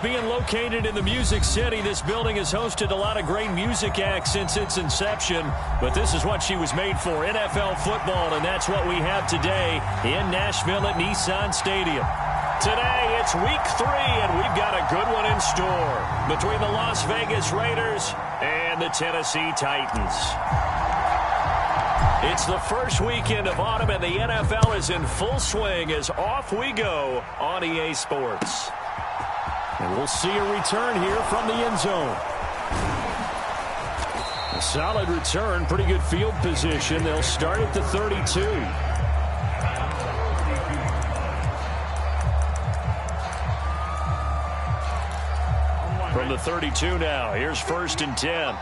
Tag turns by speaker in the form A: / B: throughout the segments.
A: Being located in the Music City, this building has hosted a lot of great music acts since its inception. But this is what she was made for, NFL football, and that's what we have today in Nashville at Nissan Stadium. Today, it's week 3, and we've got a good one in store between the Las Vegas Raiders and the Tennessee Titans. It's the first weekend of autumn, and the NFL is in full swing as off we go on EA Sports. And we'll see a return here from the end zone. A solid return, pretty good field position. They'll start at the 32. From the 32 now, here's 1st and 10.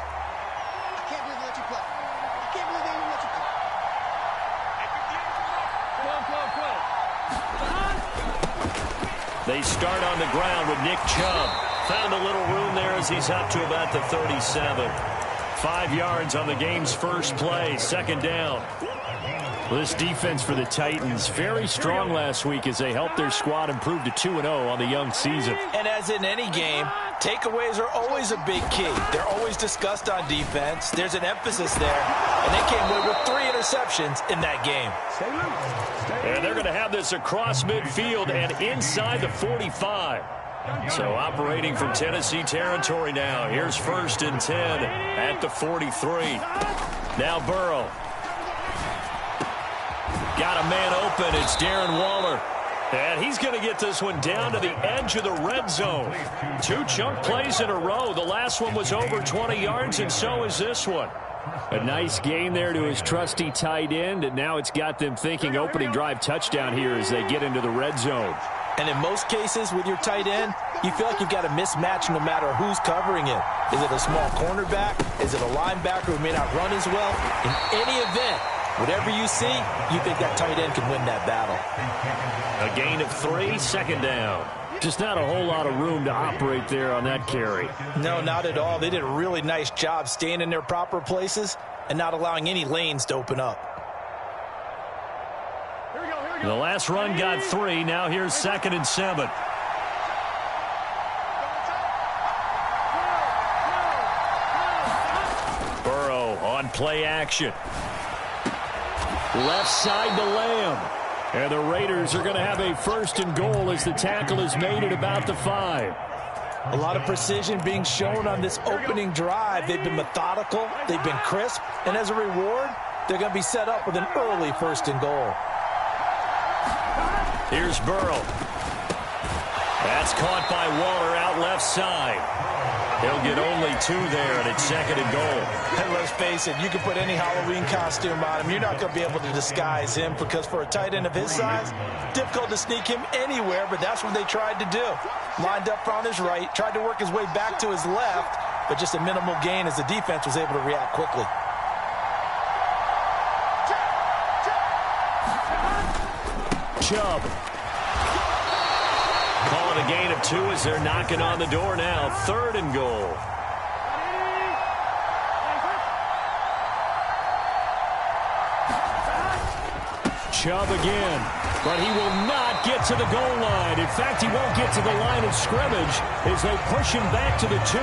A: They start on the ground with Nick Chubb. Found a little room there as he's up to about the 37. 5 yards on the game's first play, 2nd down. Well, this defense for the Titans, very strong last week as they helped their squad improve to 2-0 on the young season.
B: And as in any game, takeaways are always a big key. They're always discussed on defense. There's an emphasis there, and they came away with 3 interceptions in that game.
A: And they're going to have this across midfield and inside the 45. So operating from Tennessee territory now. Here's 1st and 10 at the 43. Now Burrow. Got a man open. It's Darren Waller. And he's going to get this one down to the edge of the red zone. 2 chunk plays in a row. The last one was over 20 yards, and so is this one. A nice gain there to his trusty tight end, and now it's got them thinking opening drive touchdown here as they get into the red zone.
B: And in most cases with your tight end, you feel like you've got a mismatch no matter who's covering it. Is it a small cornerback? Is it a linebacker who may not run as well? In any event, whatever you see, you think that tight end can win that battle.
A: A gain of 3, 2nd down. Just not a whole lot of room to operate there on that carry.
B: No, not at all. They did a really nice job staying in their proper places and not allowing any lanes to open up.
A: The last run got 3. Now here's 2nd and 7. Burrow on play action. Left side to Lamb. And the Raiders are going to have a 1st and goal as the tackle is made at about the 5.
B: A lot of precision being shown on this opening drive. They've been methodical. They've been crisp. And as a reward, they're going to be set up with an early 1st and goal.
A: Here's Burrow. That's caught by Waller out left side. He'll get only 2 there, and it's 2nd and goal.
B: And let's face it, you can put any Halloween costume on him. You're not going to be able to disguise him because for a tight end of his size, difficult to sneak him anywhere, but that's what they tried to do. Lined up on his right, tried to work his way back to his left, but just a minimal gain as the defense was able to react quickly.
A: Chubb. Calling a gain of 2 as they're knocking on the door now. 3rd and goal. Chubb again, but he will not get to the goal line. In fact, he won't get to the line of scrimmage as they push him back to the 2.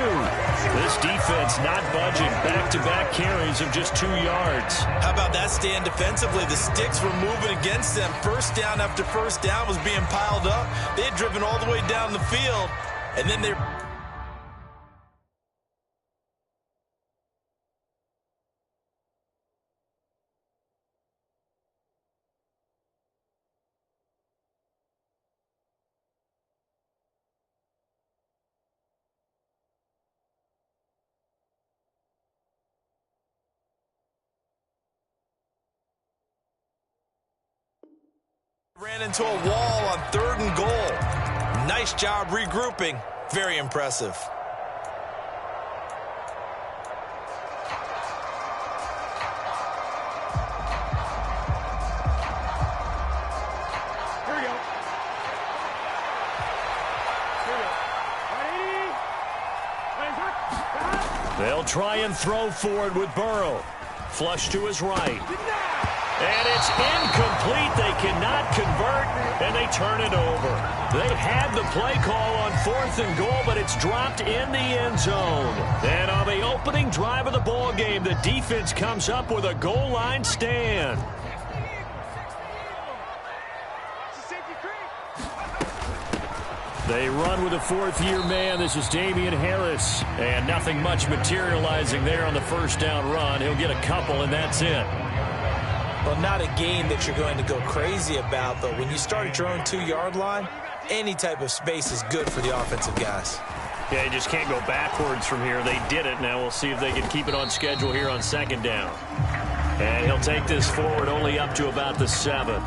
A: This defense not budging. Back-to-back carries of just 2 yards.
B: How about that stand defensively? The sticks were moving against them. 1st down after 1st down was being piled up. They had driven all the way down the field, and then they... ran into a wall on 3rd and goal. Nice job regrouping. Very impressive.
C: Here we go.
A: They'll try and throw forward with Burrow. Flush to his right. And it's incomplete. They cannot convert, and they turn it over. They had the play call on 4th and goal, but it's dropped in the end zone. And on the opening drive of the ball game, the defense comes up with a goal line stand. They run with a 4th-year man. This is Damien Harris. And nothing much materializing there on the first down run. He'll get a couple, and that's it.
B: Well, not a game that you're going to go crazy about, but when you start at your own 2-yard line, any type of space is good for the offensive guys.
A: Yeah, you just can't go backwards from here. They did it. Now we'll see if they can keep it on schedule here on 2nd down. And he'll take this forward only up to about the 7.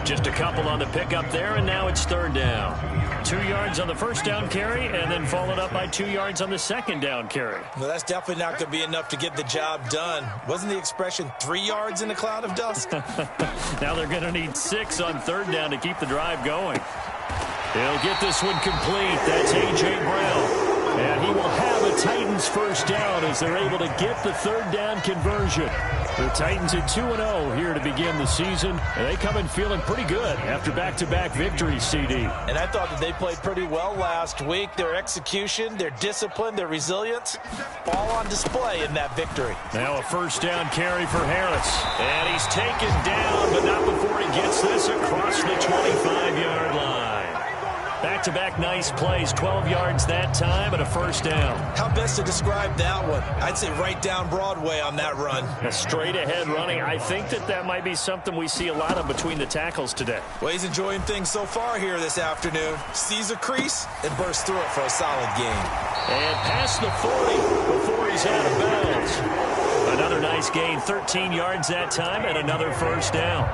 A: Just a couple on the pickup there, and now it's 3rd down. 2 yards on the first down carry, and then followed up by 2 yards on the 2nd down carry.
B: Well, that's definitely not going to be enough to get the job done. Wasn't the expression 3 yards in a cloud of dust?
A: Now they're going to need 6 on 3rd down to keep the drive going. He'll get this one complete. That's A.J. Brown. And he will have a Titans first down as they're able to get the 3rd down conversion. The Titans at 2-0 here to begin the season, and they come in feeling pretty good after back-to-back victories, CD.
B: And I thought that they played pretty well last week. Their execution, their discipline, their resilience, all on display in that victory.
A: Now a first down carry for Harris. And he's taken down, but not before he gets this across the 25-yard line. Back-to-back nice plays, 12 yards that time, and a first down.
B: How best to describe that one? I'd say right down Broadway on that run.
A: A straight-ahead running. I think that might be something we see a lot of between the tackles today.
B: Well, he's enjoying things so far here this afternoon. Sees a crease and bursts through it for a solid gain.
A: And past the 40 before he's out of bounds. Another nice gain, 13 yards that time, and another first down.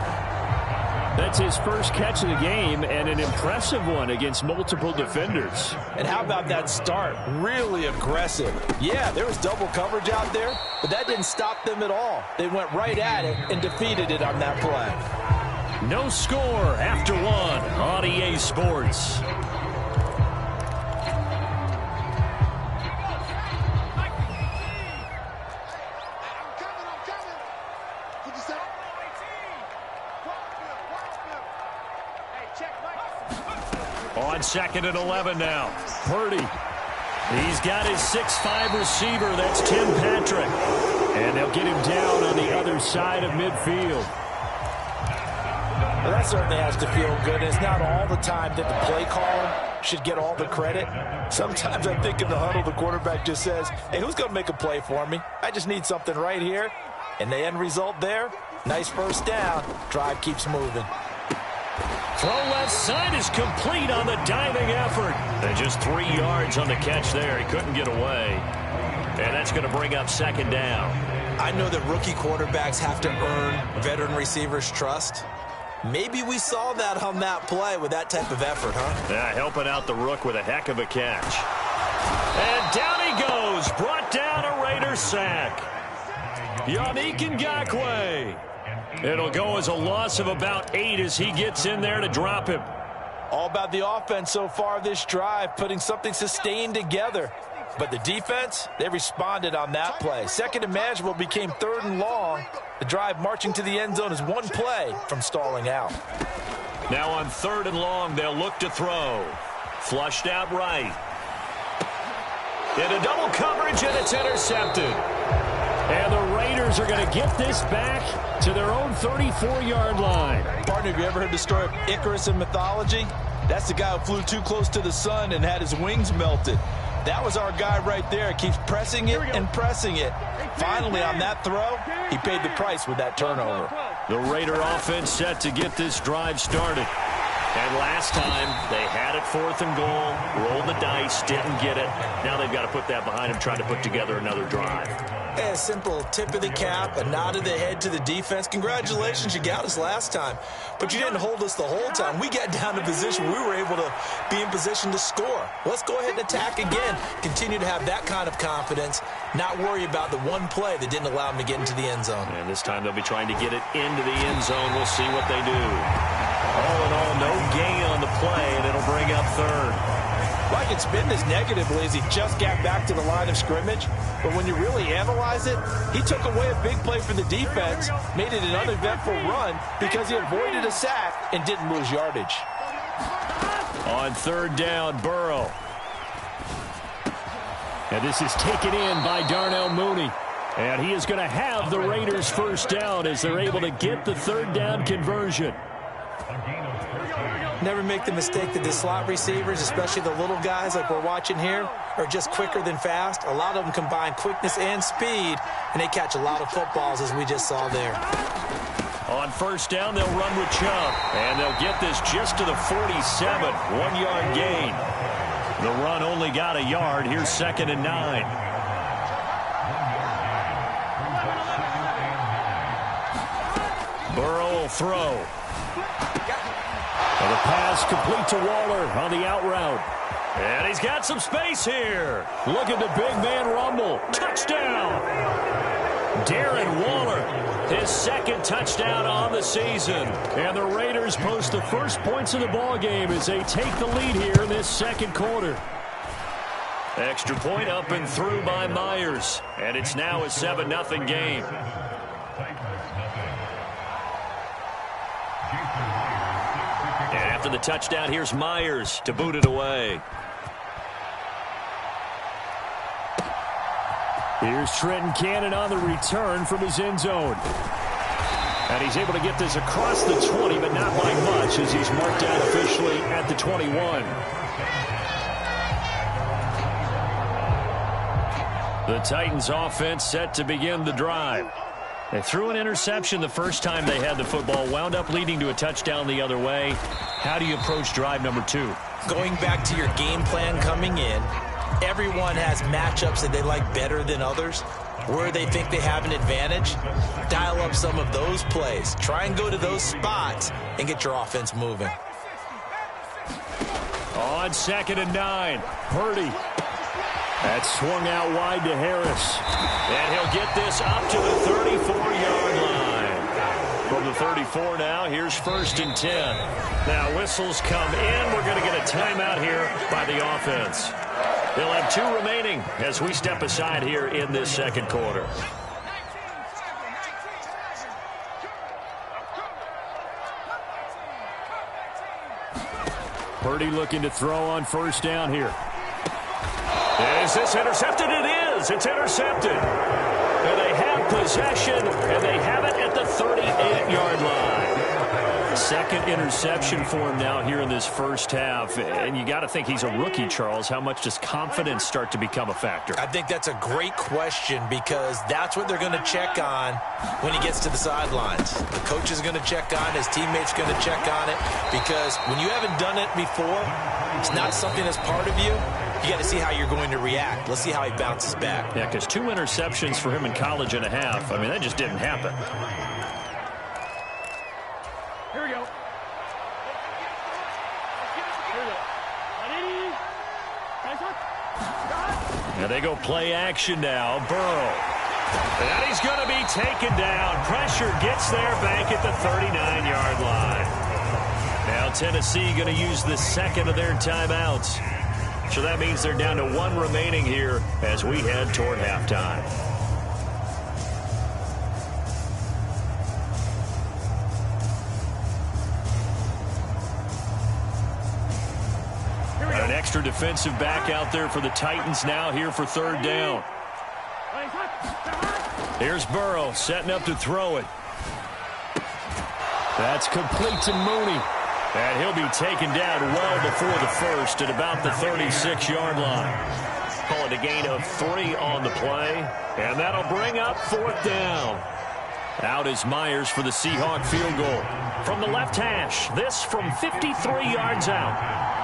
A: That's his first catch of the game, and an impressive one against multiple defenders.
B: And how about that start? Really aggressive. Yeah, there was double coverage out there, but that didn't stop them at all. They went right at it and defeated it on that play.
A: No score after 1 on EA Sports. On 2nd and 11 now. Purdy. He's got his 6'5 receiver. That's Tim Patrick. And they'll get him down on the other side of midfield.
B: Well, that certainly has to feel good. It's not all the time that the play caller should get all the credit. Sometimes I think in the huddle, the quarterback just says, hey, who's going to make a play for me? I just need something right here. And the end result there, nice first down. Drive keeps moving.
A: Throw left side is complete on the diving effort. And just 3 yards on the catch there. He couldn't get away. And that's going to bring up 2nd down.
B: I know that rookie quarterbacks have to earn veteran receivers' trust. Maybe we saw that on that play with that type of effort, huh?
A: Yeah, helping out the rook with a heck of a catch. And down he goes. Brought down a Raider sack. Yannick Ngakoue. It'll go as a loss of about 8 as he gets in there to drop him.
B: All about the offense so far this drive, putting something sustained together. But the defense, they responded on that play. 2nd and manageable became 3rd and long. The drive marching to the end zone is one play from stalling out.
A: Now on 3rd and long, they'll look to throw. Flushed out right. Into double coverage, and it's intercepted. And the Raiders are going to get this back to their own 34-yard line.
B: Partner, have you ever heard the story of Icarus in mythology? That's the guy who flew too close to the sun and had his wings melted. That was our guy right there. Keeps pressing it and pressing it. Finally, on that throw, he paid the price with that turnover.
A: The Raider offense set to get this drive started. And last time, they had it 4th and goal, rolled the dice, didn't get it. Now they've got to put that behind them, trying to put together another drive.
B: A simple tip of the cap, a nod of the head to the defense. Congratulations, you got us last time. But you didn't hold us the whole time. We got down to position. We were able to be in position to score. Let's go ahead and attack again. Continue to have that kind of confidence. Not worry about the one play that didn't allow them to get into the end zone.
A: And this time they'll be trying to get it into the end zone. We'll see what they do. All in all, no gain on the play, and it'll bring up 3rd.
B: Well, I can spin this negatively as he just got back to the line of scrimmage. But when you really analyze it, he took away a big play for the defense, made it an uneventful run because he avoided a sack and didn't lose yardage.
A: On third down, Burrow. And this is taken in by Darnell Mooney. And he is going to have the Raiders first down as they're able to get the third down conversion.
B: Never make the mistake that the slot receivers, especially the little guys like we're watching here, are just quicker than fast. A lot of them combine quickness and speed, and they catch a lot of footballs as we just saw there.
A: On first down, they'll run with Chubb. And they'll get this just to the 47. 1 yard gain. The run only got a yard. Here's 2nd and 9. Burrow will throw. And the pass complete to Waller on the out route. And he's got some space here. Look at the big man rumble. Touchdown! Darren Waller, his 2nd touchdown on the season. And the Raiders post the first points of the ballgame as they take the lead here in this 2nd quarter. Extra point up and through by Myers. And it's now a 7-0 game. And after the touchdown, here's Myers to boot it away. Here's Trenton Cannon on the return from his end zone. And he's able to get this across the 20, but not by much as he's marked out officially at the 21. The Titans offense set to begin the drive. They threw an interception the first time they had the football, wound up leading to a touchdown the other way. How do you approach drive number 2?
B: Going back to your game plan coming in, everyone has matchups that they like better than others. Where they think they have an advantage, dial up some of those plays. Try and go to those spots and get your offense moving.
A: On 2nd and 9, Purdy. That's swung out wide to Harris. And he'll get this up to the 34-yard line. From the 34 now, here's 1st and 10. Now whistles come in. We're going to get a timeout here by the offense. They'll have 2 remaining as we step aside here in this 2nd quarter. Purdy looking to throw on first down here. Is this intercepted? It is. It's intercepted. And they have possession, and they have it at the 38-yard line. 2nd interception for him now here in this first half. And you got to think he's a rookie, Charles. How much does confidence start to become a factor?
B: I think that's a great question because that's what they're going to check on when he gets to the sidelines. The coach is going to check on, his teammates going to check on it, because when you haven't done it before, it's not something that's part of you. You got to see how you're going to react. Let's see how he bounces back.
A: Yeah, because 2 interceptions for him in college and a half. I mean, that just didn't happen.
C: Here we go.
A: And they go play action now. Burrow. And he's going to be taken down. Pressure gets there back at the 39-yard line. Now Tennessee going to use the 2nd of their timeouts. So that means they're down to 1 remaining here as we head toward halftime. An extra defensive back out there for the Titans now here for 3rd down. Here's Burrow setting up to throw it. That's complete to Mooney. And he'll be taken down well before the 1st at about the 36-yard line. Call it a gain of 3 on the play. And that'll bring up 4th down. Out is Myers for the Seahawk field goal. From the left hash, this from 53 yards out.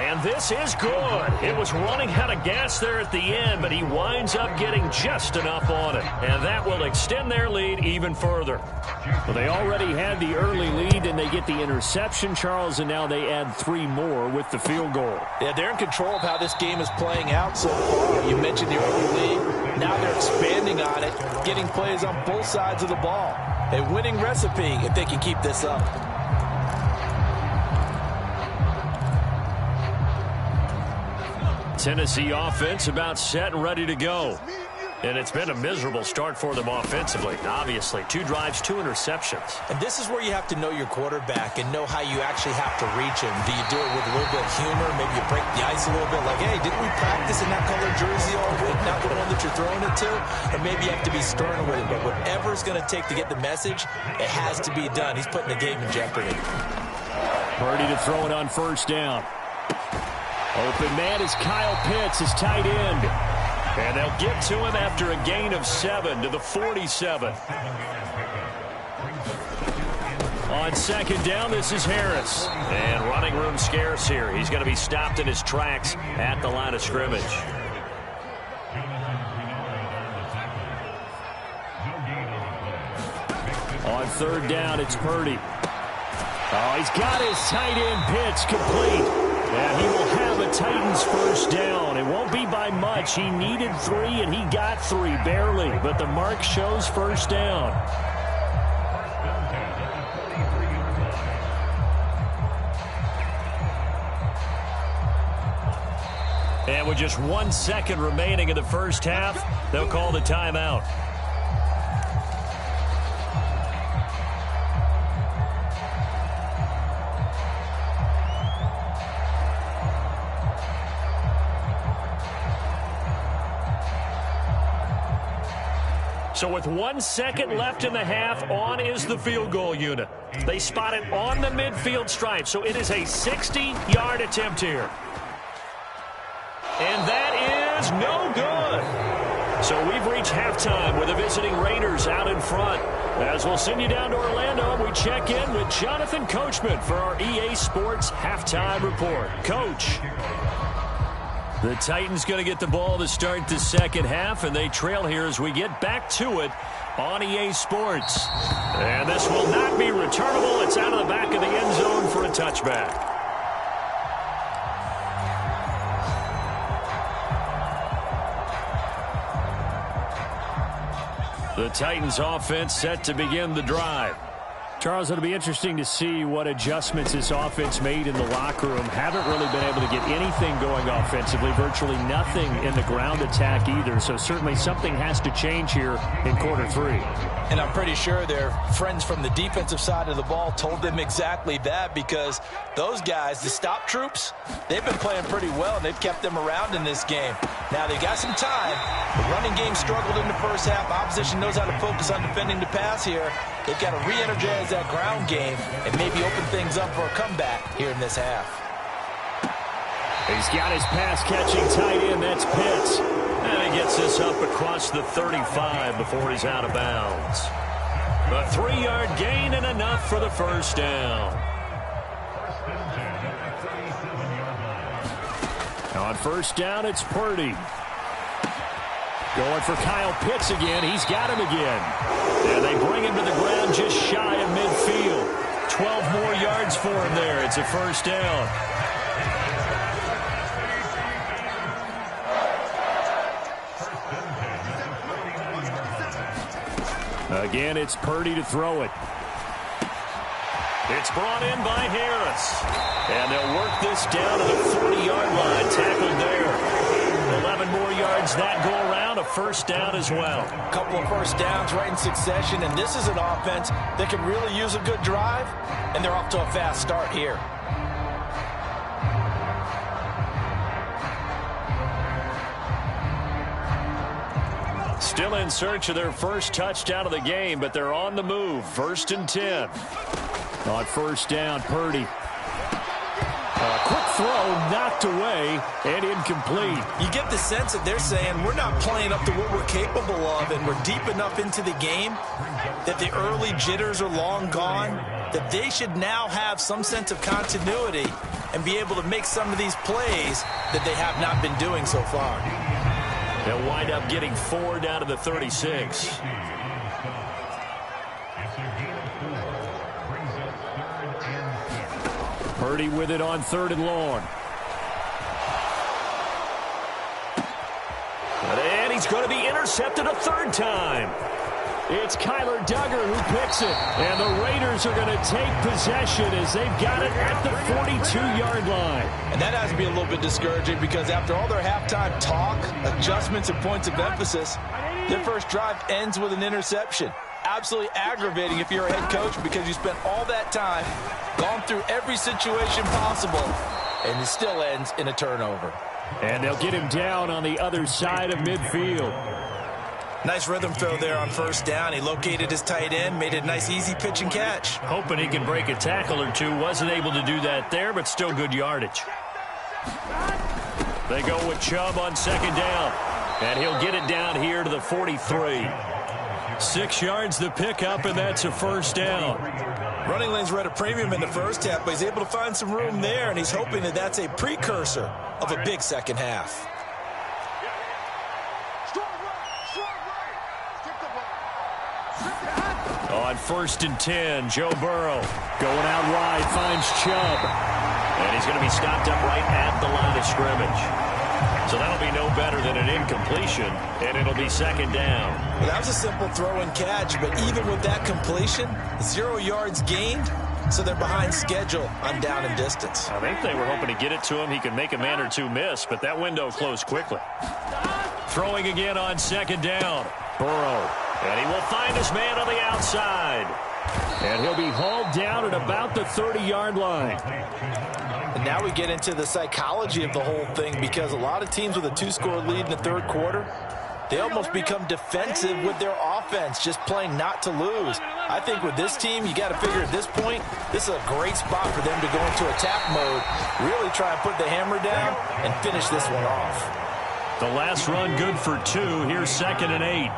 A: And this is good. It was running out of gas there at the end, but he winds up getting just enough on it. And that will extend their lead even further. Well, they already had the early lead and they get the interception, Charles, and now they add 3 more with the field goal.
B: Yeah, they're in control of how this game is playing out so far. You mentioned the early lead. Now they're expanding on it, getting plays on both sides of the ball. A winning recipe if they can keep this up.
A: Tennessee offense about set and ready to go. And it's been a miserable start for them offensively. Obviously, 2 drives, 2 interceptions.
B: And this is where you have to know your quarterback and know how you actually have to reach him. Do you do it with a little bit of humor? Maybe you break the ice a little bit like, hey, didn't we practice in that colored jersey all week? Not the one that you're throwing it to? Or maybe you have to be stern with it. But whatever it's going to take to get the message, it has to be done. He's putting the game in jeopardy.
A: Purdy to throw it on first down. Open man is Kyle Pitts, his tight end. And they'll get to him after a gain of 7 to the 47. On second down, this is Harris. And running room scarce here. He's going to be stopped in his tracks at the line of scrimmage. On third down, it's Purdy. Oh, he's got his tight end Pitts complete. And he will have a Titans first down. It won't be by much. He needed 3, and he got 3, barely. But the mark shows first down. And with just 1 second remaining in the first half, they'll call the timeout. So with 1 second left in the half, on is the field goal unit. They spot it on the midfield stripe, so it is a 60-yard attempt here. And that is no good. So we've reached halftime with the visiting Raiders out in front. As we'll send you down to Orlando, we check in with Jonathan Coachman for our EA Sports Halftime Report. Coach. The Titans going to get the ball to start the second half, and they trail here as we get back to it on EA Sports. And this will not be returnable. It's out of the back of the end zone for a touchback. The Titans offense set to begin the drive. Charles, it'll be interesting to see what adjustments this offense made in the locker room. Haven't really been able to get anything going offensively, virtually nothing in the ground attack either. So certainly something has to change here in quarter 3.
B: And I'm pretty sure their friends from the defensive side of the ball told them exactly that, because those guys, the stop troops, they've been playing pretty well, and they've kept them around in this game. Now, they got some time. The running game struggled in the first half. Opposition knows how to focus on defending the pass here. They've got to re-energize that ground game and maybe open things up for a comeback here in this half.
A: He's got his pass-catching tight end. That's Pitts. And he gets this up across the 35 before he's out of bounds. A 3-yard gain and enough for the first down. On first down, it's Purdy. Going for Kyle Pitts again. He's got him again. And they bring him to the ground just shy of midfield. 12 more yards for him there. It's a first down. Again, it's Purdy to throw it. It's brought in by Harris. And they'll work this down to the 40-yard line. Tackled there. 11 more yards that go around. A first down as well.
B: A couple of first downs right in succession. And this is an offense that can really use a good drive. And they're off to a fast start here.
A: Still in search of their first touchdown of the game, but they're on the move. 1st and 10. On first down, Purdy. A quick throw, knocked away, and incomplete.
B: You get the sense that they're saying we're not playing up to what we're capable of, and we're deep enough into the game that the early jitters are long gone, that they should now have some sense of continuity and be able to make some of these plays that they have not been doing so far.
A: They'll wind up getting 4 down to the 36. Purdy with it on 3rd and long. And he's going to be intercepted a 3rd time. It's Kyler Duggar who picks it. And the Raiders are going to take possession as they've got it at the 42-yard line.
B: And that has to be a little bit discouraging because after all their halftime talk, adjustments, and points of emphasis, their first drive ends with an interception. Absolutely aggravating if you're a head coach because you spent all that time, gone through every situation possible, and it still ends in a turnover.
A: And they'll get him down on the other side of midfield.
B: Nice rhythm throw there on 1st down. He located his tight end, made it a nice easy pitch and catch.
A: Hoping he can break a tackle or two. Wasn't able to do that there, but still good yardage. They go with Chubb on 2nd down. And he'll get it down here to the 43. 6 yards the pickup, and that's a 1st down.
B: Running lanes were at a premium in the first half, but he's able to find some room there, and he's hoping that that's a precursor of a big second half.
A: On 1st and 10, Joe Burrow going out wide, finds Chubb. And he's going to be stopped up right at the line of scrimmage. So that'll be no better than an incompletion, and it'll be 2nd down.
B: Well, that was a simple throw and catch, but even with that completion, 0 yards gained, so they're behind schedule on down and distance.
A: I think they were hoping to get it to him. He could make a man or two miss, but that window closed quickly. Throwing again on 2nd down. Burrow. And he will find his man on the outside. And he'll be hauled down at about the 30-yard line.
B: And now we get into the psychology of the whole thing because a lot of teams with a 2-score lead in the 3rd quarter, they almost become defensive with their offense, just playing not to lose. I think with this team, you got to figure at this point, this is a great spot for them to go into attack mode, really try and put the hammer down and finish this one off.
A: The last run good for 2. Here's 2nd and 8.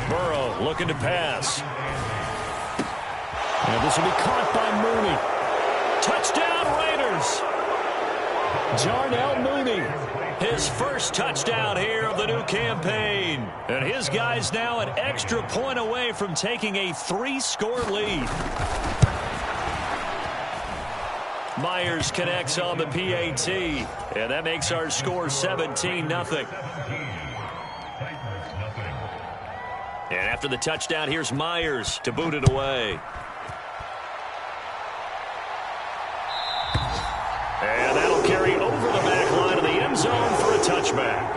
A: Burrow looking to pass. And this will be caught by Mooney. Touchdown, Raiders! Darnell Mooney, his first touchdown here of the new campaign. And his guys now an extra point away from taking a 3-score lead. Myers connects on the PAT, and that makes our score 17-0. And after the touchdown, here's Myers to boot it away. And that'll carry over the back line of the end zone for a touchback.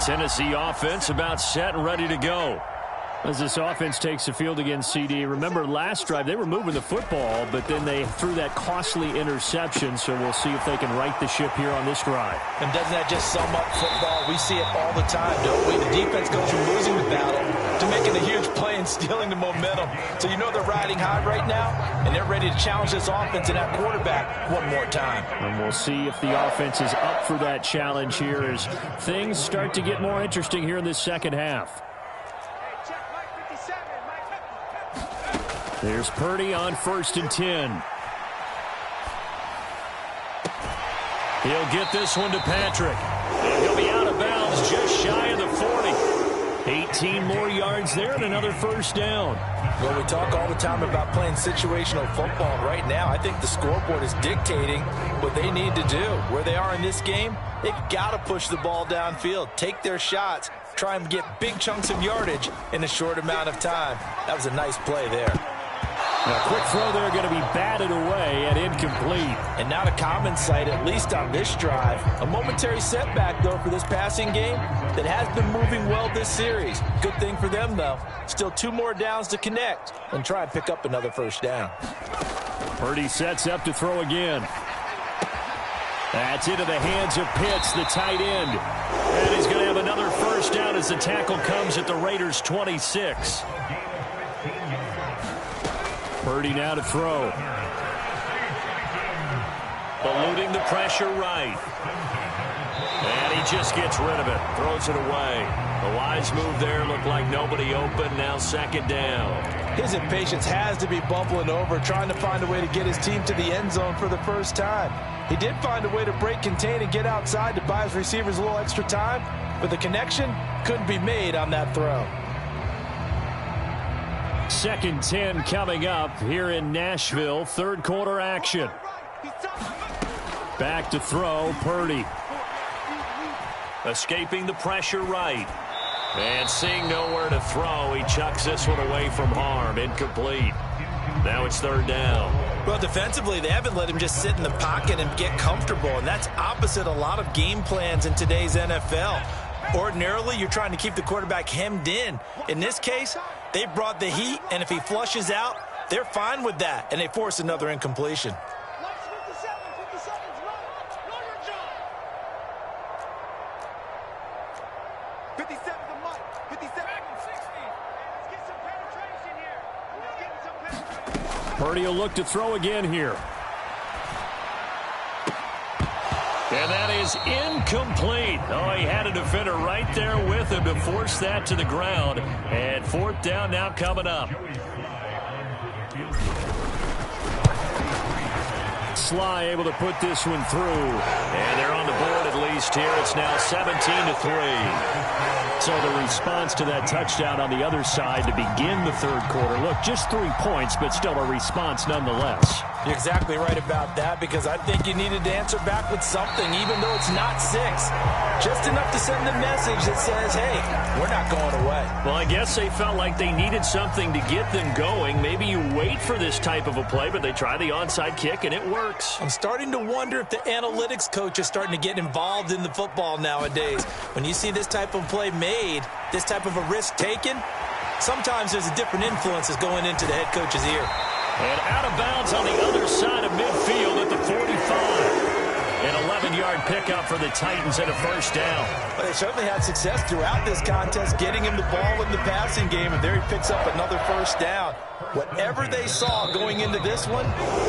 A: Tennessee offense about set and ready to go. As this offense takes the field against CD. Remember last drive they were moving the football, but then they threw that costly interception, so we'll see if they can right the ship here on this drive.
B: And doesn't that just sum up football? We see it all the time, don't we? The defense goes from losing the battle to making a huge play and stealing the momentum. So you know they're riding high right now, and they're ready to challenge this offense and that quarterback one more time.
A: And we'll see if the offense is up for that challenge here as things start to get more interesting here in this second half. There's Purdy on 1st and 10. He'll get this one to Patrick. And he'll be out of bounds just shy of the 40. 18 more yards there and another 1st down.
B: Well, we talk all the time about playing situational football. Right now, I think the scoreboard is dictating what they need to do. Where they are in this game, they've got to push the ball downfield, take their shots, try and get big chunks of yardage in a short amount of time. That was a nice play there.
A: A quick throw there going to be batted away and incomplete.
B: And not a common sight, at least on this drive. A momentary setback, though, for this passing game that has been moving well this series. Good thing for them, though. Still 2 more downs to connect and try and pick up another 1st down.
A: Purdy sets up to throw again. That's into the hands of Pitts, the tight end. And he's going to have another 1st down as the tackle comes at the Raiders' 26. Purdy now to throw. Eluding the pressure right. And he just gets rid of it. Throws it away. A wise move there. Looked like nobody open. Now 2nd down.
B: His impatience has to be bubbling over, trying to find a way to get his team to the end zone for the first time. He did find a way to break, contain, and get outside to buy his receivers a little extra time, but the connection couldn't be made on that throw.
A: 2nd and 10 coming up here in Nashville. Third quarter action. Back to throw, Purdy. Escaping the pressure right. And seeing nowhere to throw, he chucks this one away from harm. Incomplete. Now it's 3rd down.
B: Well, defensively, they haven't let him just sit in the pocket and get comfortable, and that's opposite a lot of game plans in today's NFL. Ordinarily, you're trying to keep the quarterback hemmed in. In this case, they brought the heat, and if he flushes out, they're fine with that, and they force another incompletion.
A: Purdy will look to throw again here. And that is incomplete. Oh, he had a defender right there with him to force that to the ground. And 4th down now coming up. Sly able to put this one through. And they're on the board at least here. It's now 17-3. So the response to that touchdown on the other side to begin the third quarter. Look, just 3 points, but still a response nonetheless.
B: You're exactly right about that, because I think you needed to answer back with something, even though it's not 6. Just enough to send a message that says, hey, we're not going away.
A: Well, I guess they felt like they needed something to get them going. Maybe you wait for this type of a play, but they try the onside kick, and it works.
B: I'm starting to wonder if the analytics coach is starting to get involved in the football nowadays. When you see this type of play made, this type of a risk taken, sometimes there's a different influences going into the head coach's ear.
A: And out of bounds on the other side of midfield at the 45. An 11-yard pickup for the Titans and a 1st down.
B: Well, they certainly had success throughout this contest, getting him the ball in the passing game, and there he picks up another 1st down. Whatever they saw going into this one,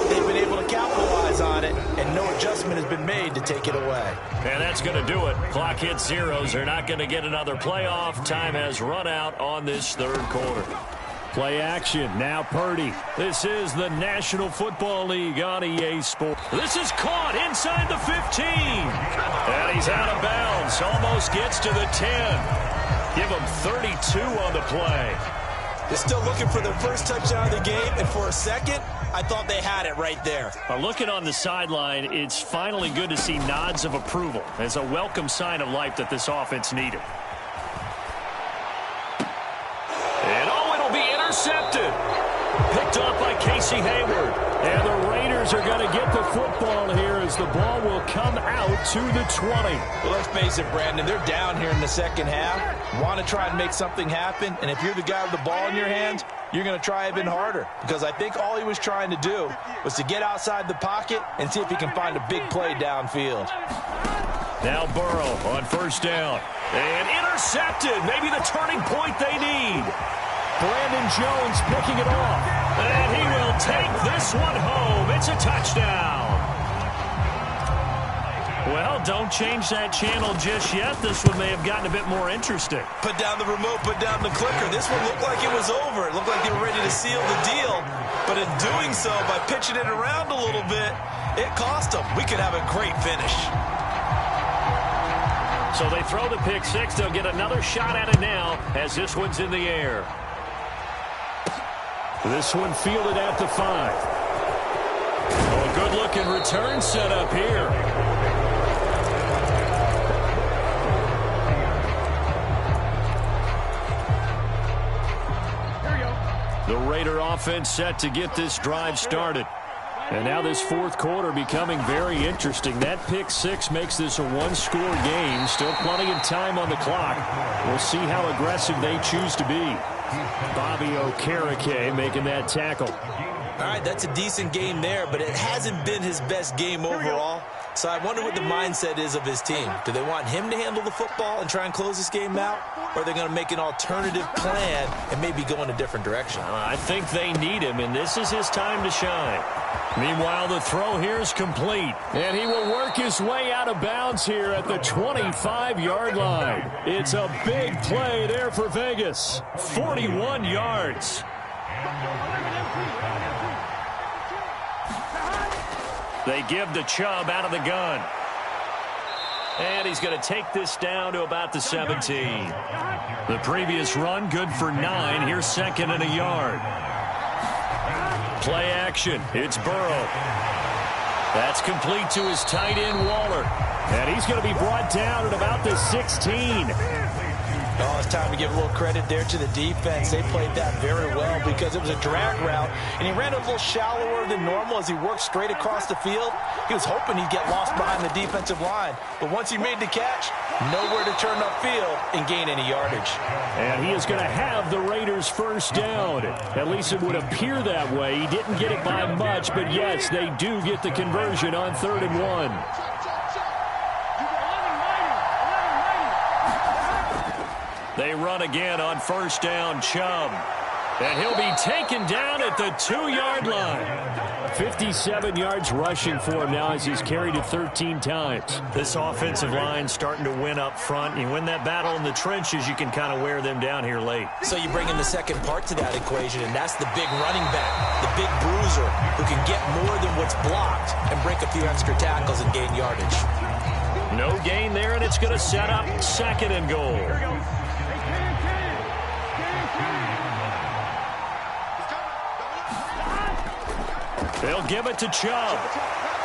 B: they've been able to capitalize on it, and no adjustment has been made to take it away.
A: And that's going to do it. Clock hits zeros. They're not going to get another playoff. Time has run out on this third quarter. Play action. Now Purdy. This is the National Football League on EA Sports. This is caught inside the 15. And he's out of bounds. Almost gets to the 10. Give him 32 on the play.
B: They're still looking for their first touchdown of the game, and for a second, I thought they had it right there.
A: Looking on the sideline, it's finally good to see nods of approval as a welcome sign of life that this offense needed. And it'll be intercepted. Picked off by Casey Hayward. And the Raiders are going to get the football here as the ball will come out to the 20.
B: Well, let's face it, Brandon, they're down here in the second half. Want to try and make something happen, and if you're the guy with the ball in your hands, you're going to try even harder, because I think all he was trying to do was to get outside the pocket and see if he can find a big play downfield.
A: Now Burrow on 1st down. And intercepted. Maybe the turning point they need. Brandon Jones picking it off. And he will take this one home. It's a touchdown. Well, don't change that channel just yet. This one may have gotten a bit more interesting.
B: Put down the remote, put down the clicker. This one looked like it was over. It looked like they were ready to seal the deal. But in doing so, by pitching it around a little bit, it cost them. We could have a great finish.
A: So they throw the pick six. They'll get another shot at it now as this one's in the air. This one fielded at the 5. Oh, a good-looking return set up here. The Raider offense set to get this drive started. And now this fourth quarter becoming very interesting. That pick six makes this a one-score game. Still plenty of time on the clock. We'll see how aggressive they choose to be. Bobby Okereke making that tackle.
B: All right, that's a decent game there, but it hasn't been his best game overall. So I wonder what the mindset is of his team. Do they want him to handle the football and try and close this game out? Or are they going to make an alternative plan and maybe go in a different direction?
A: I think they need him, and this is his time to shine. Meanwhile, the throw here is complete. And he will work his way out of bounds here at the 25-yard line. It's a big play there for Vegas. 41 yards. They give to Chubb out of the gun. And he's going to take this down to about the 17. The previous run, good for 9. Here's second and a yard. Play action. It's Burrow. That's complete to his tight end, Waller. And he's going to be brought down at about the 16.
B: Oh, it's time to give a little credit there to the defense. They played that very well because it was a drag route, and he ran a little shallower than normal as he worked straight across the field. He was hoping he'd get lost behind the defensive line, but once he made the catch, nowhere to turn upfield and gain any yardage.
A: And he is going to have the Raiders first down. At least it would appear that way. He didn't get it by much, but yes, they do get the conversion on 3rd and 1. They run again on first down, Chubb. And he'll be taken down at the 2-yard line. 57 yards rushing for him now as he's carried it 13 times. This offensive line starting to win up front. You win that battle in the trenches, you can kind of wear them down here late.
B: So you bring in the second part to that equation, and that's the big running back, the big bruiser who can get more than what's blocked and break a few extra tackles and gain yardage.
A: No gain there, and it's going to set up 2nd and goal. They'll give it to Chubb.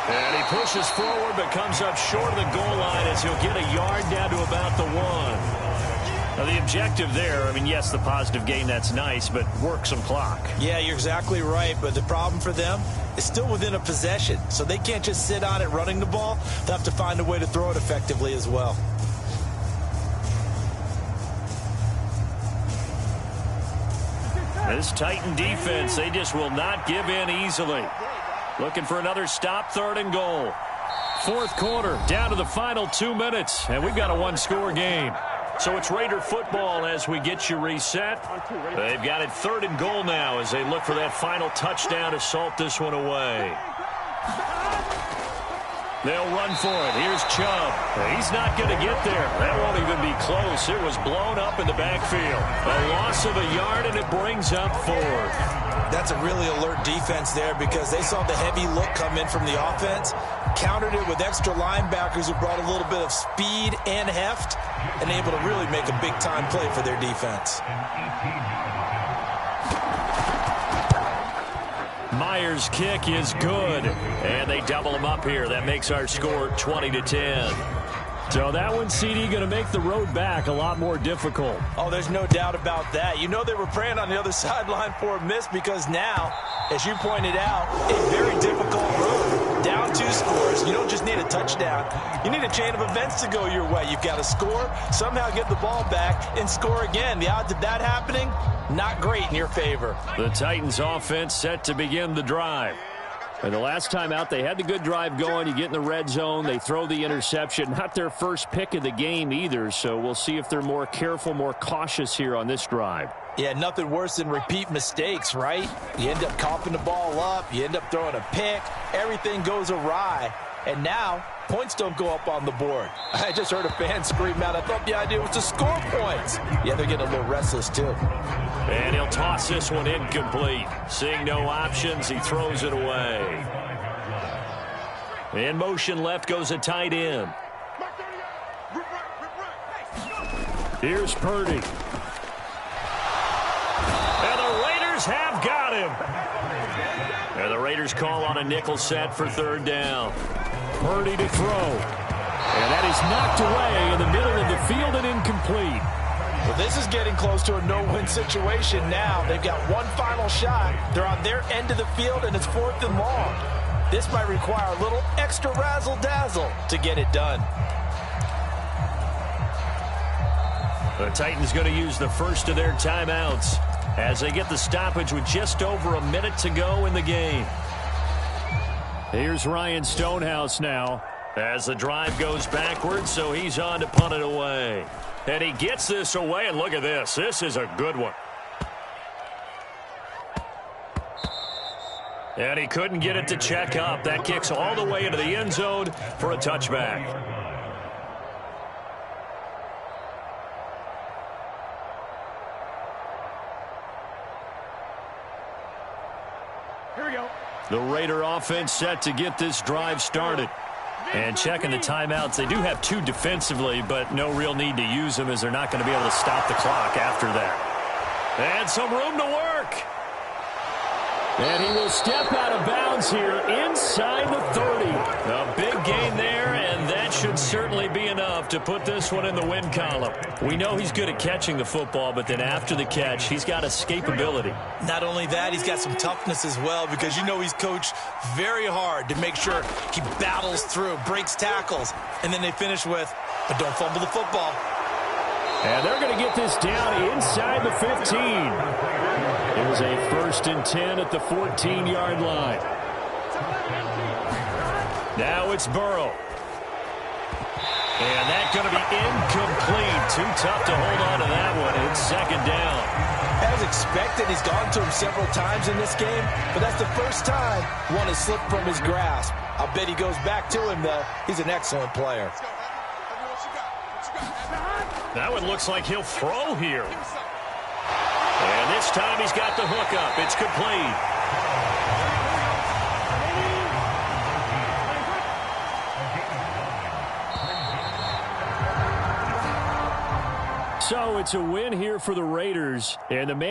A: And he pushes forward but comes up short of the goal line as he'll get a yard down to about the 1. Now the objective there, I mean, yes, the positive gain, that's nice, but work some clock.
B: Yeah, you're exactly right, but the problem for them is still within a possession, so they can't just sit on it running the ball. They'll have to find a way to throw it effectively as well.
A: This Titan defense, they just will not give in easily. Looking for another stop, 3rd and goal. 4th quarter, down to the final 2 minutes, and we've got a 1-score game. So it's Raider football as we get you reset. They've got it 3rd and goal now as they look for that final touchdown to salt this one away. They'll run for it. Here's Chubb. He's not going to get there. That won't even be close. It was blown up in the backfield. A loss of a yard, and it brings up 4th.
B: That's a really alert defense there because they saw the heavy look come in from the offense, countered it with extra linebackers who brought a little bit of speed and heft, and able to really make a big-time play for their defense.
A: Myers' kick is good, and they double him up here. That makes our score 20-10. So that one, CD, going to make the road back a lot more difficult.
B: Oh, there's no doubt about that. You know they were praying on the other sideline for a miss because now, as you pointed out, a very difficult road. Down 2 scores. You don't just need a touchdown. You need a chain of events to go your way. You've got to score, somehow get the ball back, and score again. The odds of that happening, not great in your favor.
A: The Titans offense set to begin the drive. And the last time out, they had the good drive going. You get in the red zone. They throw the interception. Not their first pick of the game either, so we'll see if they're more careful, more cautious here on this drive.
B: Yeah, nothing worse than repeat mistakes, right? You end up coughing the ball up. You end up throwing a pick. Everything goes awry. And now, points don't go up on the board. I just heard a fan scream out. I thought the idea was to score points. Yeah, they're getting a little restless, too.
A: And he'll toss this one incomplete. Seeing no options, he throws it away. In motion left goes a tight end. Here's Purdy. And the Raiders have got him. And the Raiders call on a nickel set for 3rd down. Purdy to throw. And that is knocked away in the middle of the field and incomplete.
B: Well, this is getting close to a no-win situation now. They've got one final shot. They're on their end of the field, and it's 4th and long. This might require a little extra razzle-dazzle to get it done.
A: The Titans going to use the first of their timeouts as they get the stoppage with just over a minute to go in the game. Here's Ryan Stonehouse now as the drive goes backwards, so he's on to punt it away. And he gets this away, and look at this. This is a good one. And he couldn't get it to check up. That kicks all the way into the end zone for a touchback.
C: Here we go.
A: The Raider offense set to get this drive started. And checking the timeouts, they do have 2 defensively, but no real need to use them as they're not going to be able to stop the clock after that. And some room to work. And he will step out of bounds here inside the 30. A big gain there, and that should certainly be enough to put this one in the win column. We know he's good at catching the football, but then after the catch, he's got escapability.
B: Not only that, he's got some toughness as well, because you know he's coached very hard to make sure he battles through, breaks tackles, and then they finish with, but don't fumble the football.
A: And they're going to get this down inside the 15. It was a 1st and 10 at the 14-yard line. Now it's Burrow. And that's going to be incomplete. Too tough to hold on to that one. It's 2nd down.
B: As expected, he's gone to him several times in this game, but that's the first time one has slipped from his grasp. I'll bet he goes back to him, though. He's an excellent player.
A: That one looks like he'll throw here. And this time he's got the hook up. It's complete. So it's a win here for the Raiders. And the man